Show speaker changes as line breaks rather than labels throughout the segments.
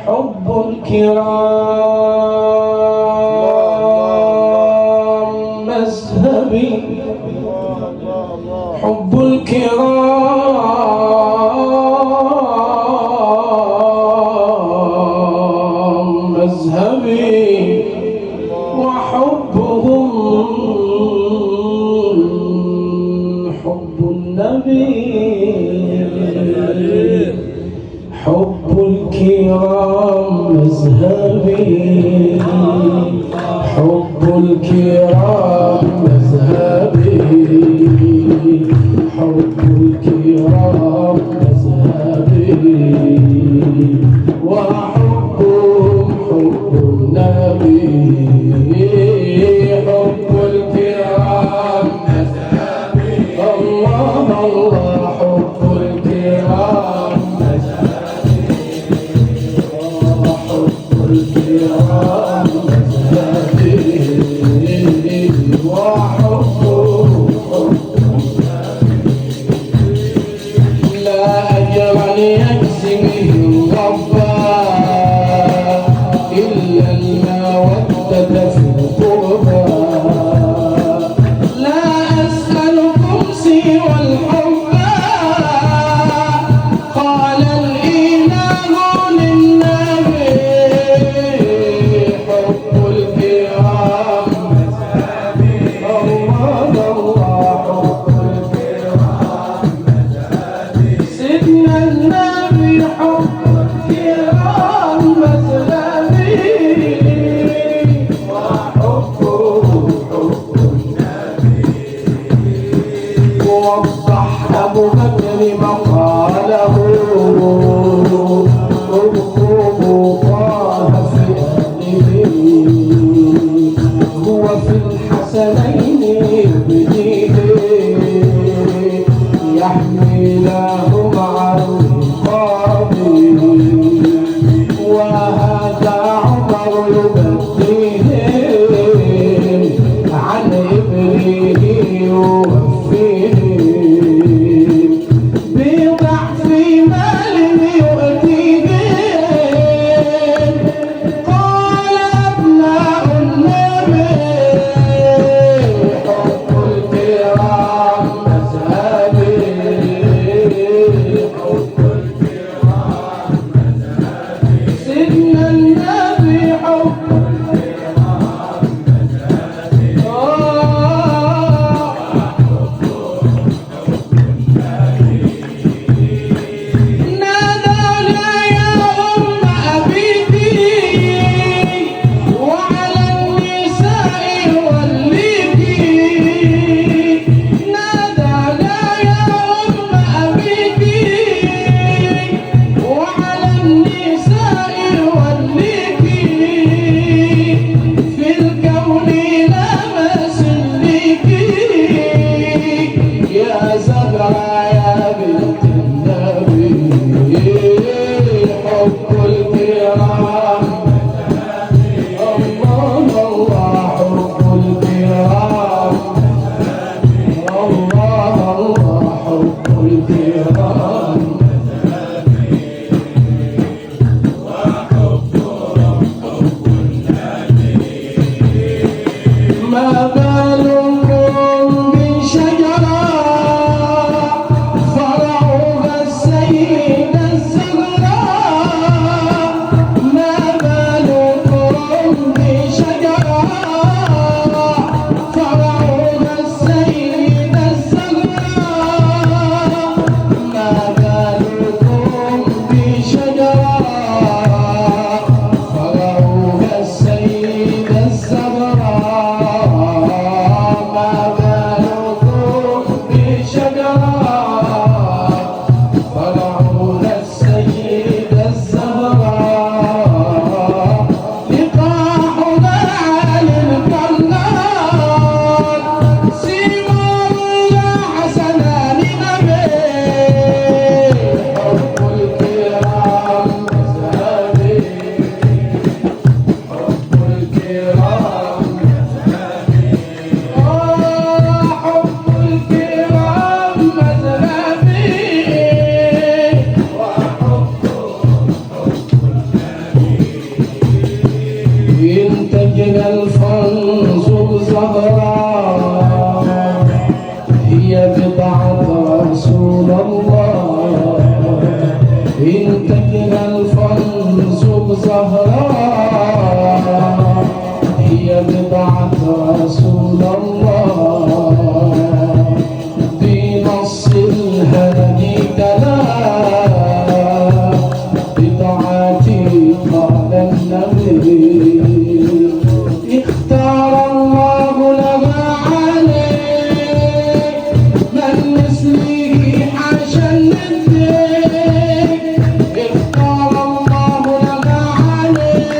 حب الكرام مذهبي، حب الكرام مذهبي، وحبهم حب النبي. حب الكرام مذهبي، حب الكرام مذهبي، حب الكرام مذهبي، وحبهم حب النبي. حب الكرام مذهبي، الله الله حب الكرام الكرام مذهبي، وحبهم لا أجر يجزي به الغفار إلا المودة في القربى. لا أسألكم سوى الحب، قال الإله للنبي. حب الكرام مذهبي، الله الله حب الكرام مذهبي، سيدنا النبي حب الكرام مذهبي، وحبه حب النبي. ووضح أبو بكر مقاله، ارقبوا طه في أهله، هو في الحسنين بديه، يحمي لهم عن الرقاب. وهذا عمر يبديهم عن ابنه يوفيهم، بضعف مال يؤتيهم. قال أبناء النبي حب الكرام مذهبي، حب الكرام مذهبي، سيدنا النبي حب الكرام مذهبي. نادونا يا أم أبيكي، وعلى النساء وليكي. نادونا يا أم أبيكي، وعلى النساء وليكي. في الكون لا مسلكي، يا زهرة يا بنت النبي. حب الكرام الله الله حب الكرام، الله الله حب الكرام. ما بالكم بشجرة فرعها السيدة الزهراء. ما بالكم بشجرة فرعها السيدة الزهراء. ما بالكم بشجرة فرعها السيدة الزهراء. ما بالكم بشجرة فرعها السيدة الزهراء. لقاحنا على الكنار، سيماؤنا حسنان نبي. حب الكرام مذهبي، تجمل فانظر زهراء هي بضعة رسول الله إن تجمل فانظر زهراء هي بضعة رسول الله بنص الهادي كلام بضعتي قال النبي اختار الله لها عليك من مثله حاشا النبي اختار الله لها عليك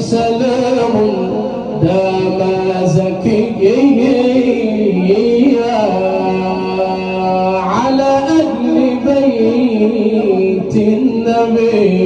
سلام دام زكيا على أهل بيت النبي.